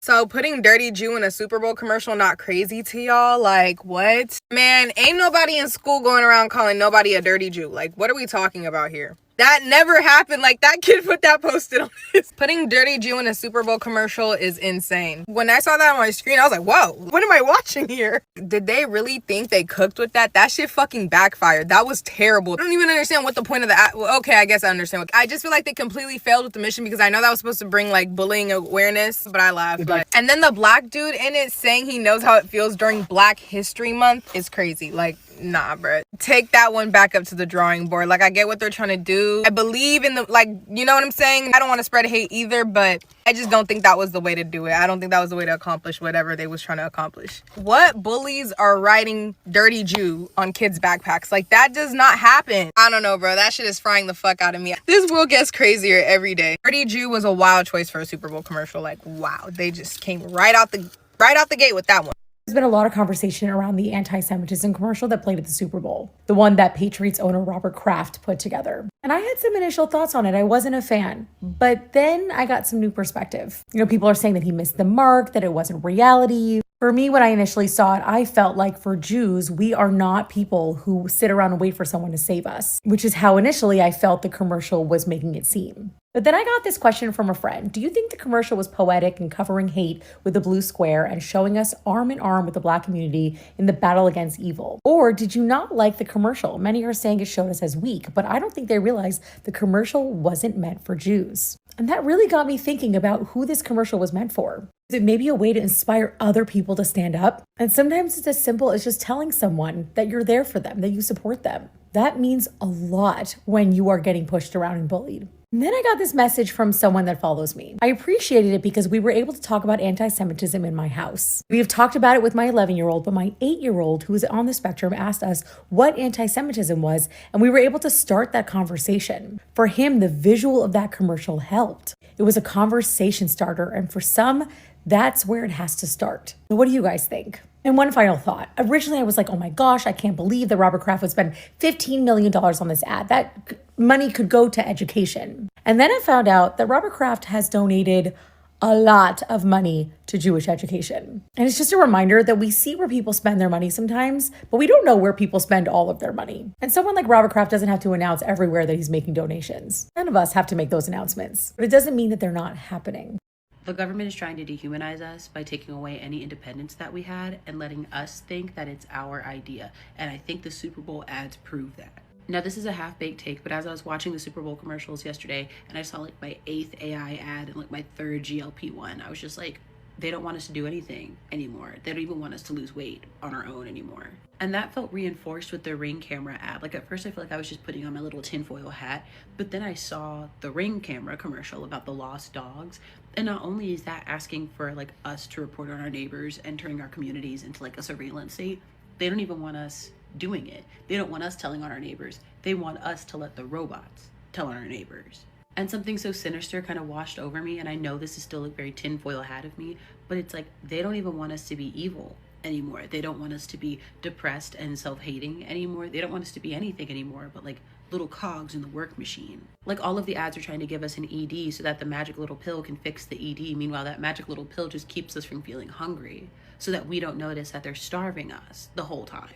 So putting Dirty Jew in a Super Bowl commercial not crazy to y'all? Like, what? Man, ain't nobody in school going around calling nobody a dirty Jew. Like, what are we talking about here? That never happened. Like, that kid put that posted on his. Putting Dirty Jew in a Super Bowl commercial is insane. When I saw that on my screen, I was like, whoa, what am I watching here? Did they really think they cooked with that? That shit fucking backfired. That was terrible. I don't even understand what the point of the well, okay, I guess I understand. I just feel like they completely failed with the mission because I know that was supposed to bring like bullying awareness, but I laughed. And then the black dude in it saying he knows how it feels during Black History Month is crazy. Like, nah, bro. Take that one back up to the drawing board. Like, I get what they're trying to do. I believe in the, like, you know what I'm saying? I don't want to spread hate either, but I just don't think that was the way to do it. I don't think that was the way to accomplish whatever they was trying to accomplish. What bullies are writing Dirty Jew on kids' backpacks? Like, that does not happen. I don't know, bro. That shit is frying the fuck out of me. This world gets crazier every day. Dirty Jew was a wild choice for a Super Bowl commercial. Like, wow. They just came right out the gate with that one. There's been a lot of conversation around the anti-Semitism commercial that played at the Super Bowl, the one that Patriots owner Robert Kraft put together. And I had some initial thoughts on it. I wasn't a fan, but then I got some new perspective. You know, people are saying that he missed the mark, that it wasn't reality. For me, when I initially saw it, I felt like for Jews, we are not people who sit around and wait for someone to save us, which is how initially I felt the commercial was making it seem. But then I got this question from a friend. Do you think the commercial was poetic and covering hate with a blue square and showing us arm in arm with the Black community in the battle against evil? Or did you not like the commercial? Many are saying it showed us as weak, but I don't think they realized the commercial wasn't meant for Jews. And that really got me thinking about who this commercial was meant for. Is it maybe a way to inspire other people to stand up? And sometimes it's as simple as just telling someone that you're there for them, that you support them. That means a lot when you are getting pushed around and bullied. And then I got this message from someone that follows me. I appreciated it because we were able to talk about anti-Semitism in my house. We have talked about it with my 11-year-old, but my 8-year-old, who is on the spectrum, asked us what anti-Semitism was, and we were able to start that conversation. For him, the visual of that commercial helped. It was a conversation starter, and for some, that's where it has to start. So what do you guys think? And one final thought. Originally, I was like, oh my gosh, I can't believe that Robert Kraft would spend $15 million on this ad. That money could go to education. And then I found out that Robert Kraft has donated a lot of money to Jewish education. And it's just a reminder that we see where people spend their money sometimes, but we don't know where people spend all of their money. And someone like Robert Kraft doesn't have to announce everywhere that he's making donations. None of us have to make those announcements, but it doesn't mean that they're not happening. The government is trying to dehumanize us by taking away any independence that we had and letting us think that it's our idea. And I think the Super Bowl ads prove that. Now, this is a half-baked take, but as I was watching the Super Bowl commercials yesterday and I saw like my 8th AI ad and like my 3rd GLP-1, I was just like, they don't want us to do anything anymore. They don't even want us to lose weight on our own anymore. And that felt reinforced with the Ring camera ad. Like at first I felt like I was just putting on my little tinfoil hat, but then I saw the Ring camera commercial about the lost dogs. And not only is that asking for like us to report on our neighbors and turning our communities into like a surveillance state, they don't even want us doing it. They don't want us telling on our neighbors. They want us to let the robots tell on our neighbors. And something so sinister kind of washed over me, and I know this is still a very tinfoil hat of me, but it's like they don't even want us to be evil anymore. They don't want us to be depressed and self-hating anymore. They don't want us to be anything anymore but like little cogs in the work machine. Like all of the ads are trying to give us an ED so that the magic little pill can fix the ED. Meanwhile, that magic little pill just keeps us from feeling hungry so that we don't notice that they're starving us the whole time.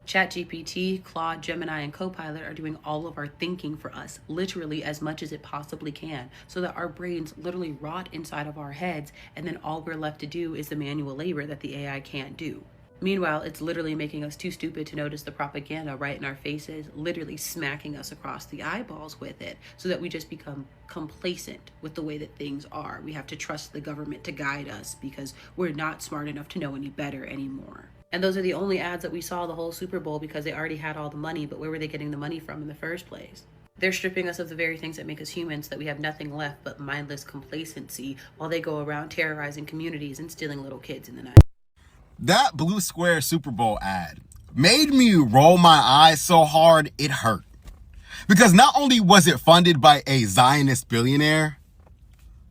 ChatGPT, Claude, Gemini, and Copilot are doing all of our thinking for us, literally as much as it possibly can, so that our brains literally rot inside of our heads, and then all we're left to do is the manual labor that the AI can't do. Meanwhile, it's literally making us too stupid to notice the propaganda right in our faces, literally smacking us across the eyeballs with it, so that we just become complacent with the way that things are. We have to trust the government to guide us because we're not smart enough to know any better anymore. And those are the only ads that we saw the whole Super Bowl because they already had all the money, but where were they getting the money from in the first place? They're stripping us of the very things that make us humans, so that we have nothing left but mindless complacency while they go around terrorizing communities and stealing little kids in the night. That blue square Super Bowl ad made me roll my eyes so hard it hurt. Because not only was it funded by a Zionist billionaire,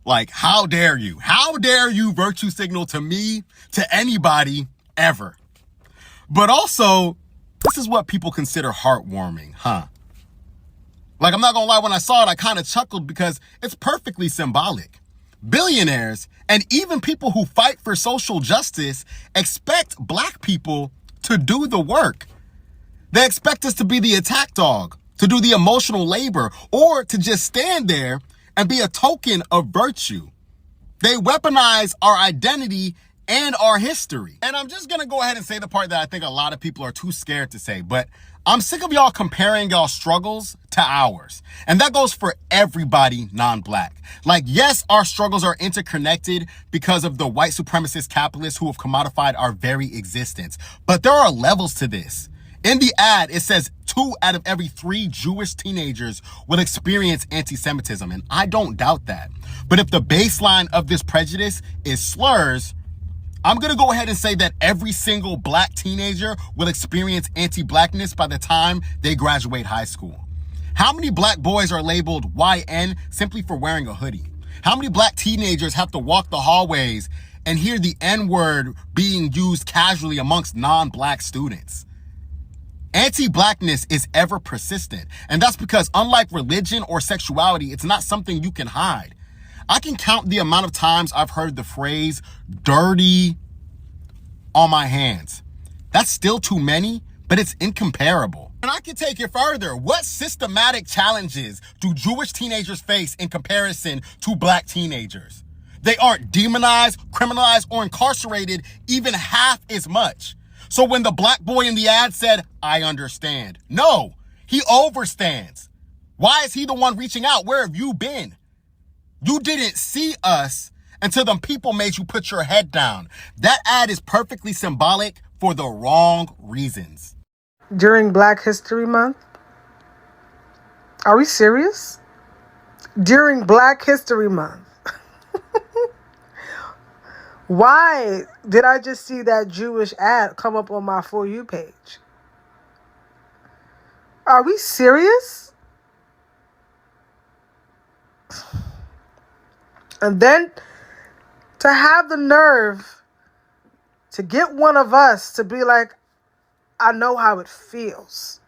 like how dare you virtue signal to me, to anybody, ever. But also, this is what people consider heartwarming, huh? Like, I'm not gonna lie, when I saw it, I kind of chuckled because it's perfectly symbolic. billionaires, and even people who fight for social justice expect black people to do the work. They expect us to be the attack dog, to do the emotional labor, or to just stand there and be a token of virtue. They weaponize our identity and our history. And I'm just gonna go ahead and say the part that I think a lot of people are too scared to say, but I'm sick of y'all comparing y'all struggles to ours. And that goes for everybody non-black. Like, yes, our struggles are interconnected because of the white supremacist capitalists who have commodified our very existence. But there are levels to this. In the ad, it says 2 out of every 3 Jewish teenagers will experience anti-Semitism, and I don't doubt that. But if the baseline of this prejudice is slurs, I'm going to go ahead and say that every single black teenager will experience anti-blackness by the time they graduate high school. How many black boys are labeled YN simply for wearing a hoodie? How many black teenagers have to walk the hallways and hear the N-word being used casually amongst non-black students? Anti-blackness is ever persistent, and that's because unlike religion or sexuality, it's not something you can hide. I can count the amount of times I've heard the phrase dirty on my hands. That's still too many, but it's incomparable. And I can take it further. What systematic challenges do Jewish teenagers face in comparison to black teenagers? They aren't demonized, criminalized, or incarcerated even half as much. So when the black boy in the ad said, "I understand," no, he overstands. Why is he the one reaching out? Where have you been? You didn't see us until them people made you put your head down. That ad is perfectly symbolic for the wrong reasons. During Black History Month? Are we serious? During Black History Month? Why did I just see that Jewish ad come up on my For You page? Are we serious? And then to have the nerve to get one of us to be like, "I know how it feels."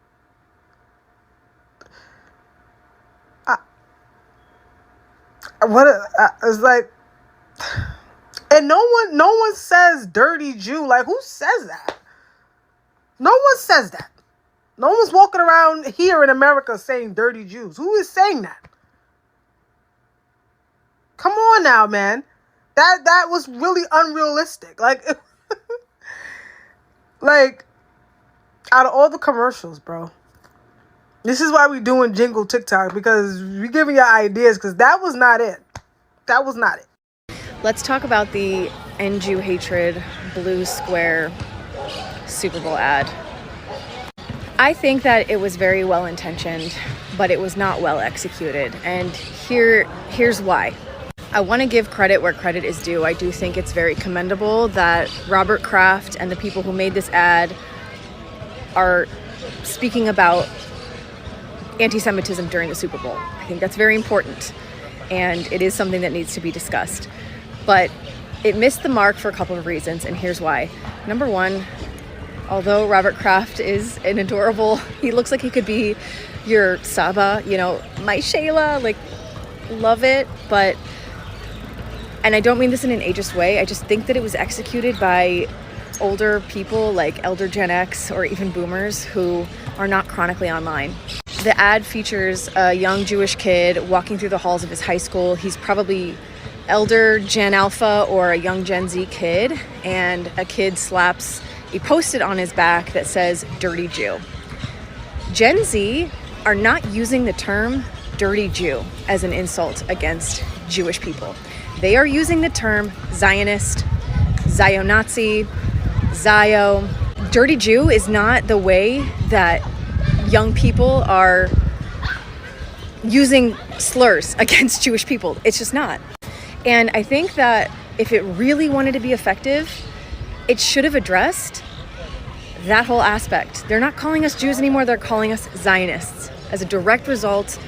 It's like, and no one says dirty Jew. Like, who says that? No one says that. No one's walking around here in America saying dirty Jews. Who is saying that? Come on now, man. That was really unrealistic. Like, like, out of all the commercials, bro. This is why we doing jingle TikTok, because we giving you ideas, because that was not it. That was not it. Let's talk about the End Jew Hatred Blue Square Super Bowl ad. I think that it was very well intentioned, but it was not well executed. And here's why. I want to give credit where credit is due. I do think it's very commendable that Robert Kraft and the people who made this ad are speaking about anti-Semitism during the Super Bowl. I think that's very important, and it is something that needs to be discussed. But it missed the mark for a couple of reasons, and here's why. Number one, although Robert Kraft is an adorable, he looks like he could be your Saba, my Shayla, like, love it, but, and I don't mean this in an ageist way, I just think that it was executed by older people like elder Gen X or even boomers who are not chronically online. The ad features a young Jewish kid walking through the halls of his high school. He's probably elder Gen Alpha or a young Gen Z kid, and a kid slaps a post-it on his back that says "Dirty Jew." Gen Z are not using the term "dirty Jew" as an insult against Jewish people. They are using the term Zionist, Zio-Nazi, Zio. Dirty Jew is not the way that young people are using slurs against Jewish people. It's just not. And I think that if it really wanted to be effective, it should have addressed that whole aspect. They're not calling us Jews anymore, they're calling us Zionists as a direct result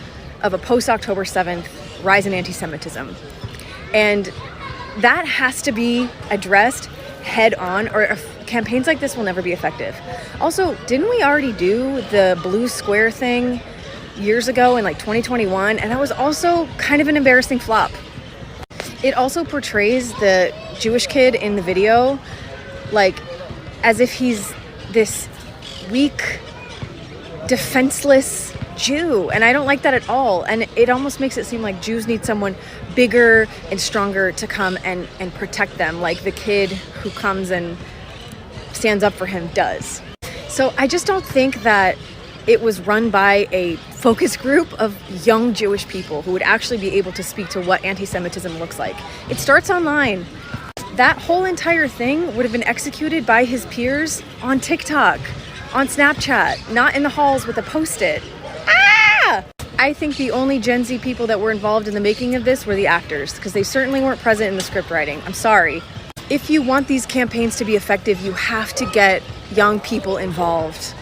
of a post-October 7th rise in anti-Semitism. And that has to be addressed head on, or campaigns like this will never be effective. Also, didn't we already do the blue square thing years ago in like 2021? And that was also kind of an embarrassing flop. it also portrays the Jewish kid in the video like as if he's this weak, defenseless Jew, and I don't like that at all. And it almost makes it seem like Jews need someone bigger and stronger to come and protect them, like the kid who comes and stands up for him does. So I just don't think that it was run by a focus group of young Jewish people who would actually be able to speak to what anti-Semitism looks like. It starts online. That whole entire thing would have been executed by his peers on TikTok, on Snapchat, not in the halls with a post-it. Ah! I think the only Gen Z people that were involved in the making of this were the actors, because they certainly weren't present in the script writing. I'm sorry. If you want these campaigns to be effective, you have to get young people involved.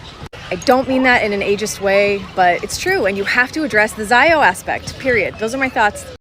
I don't mean that in an ageist way, but it's true, and you have to address the Zio aspect, period. Those are my thoughts.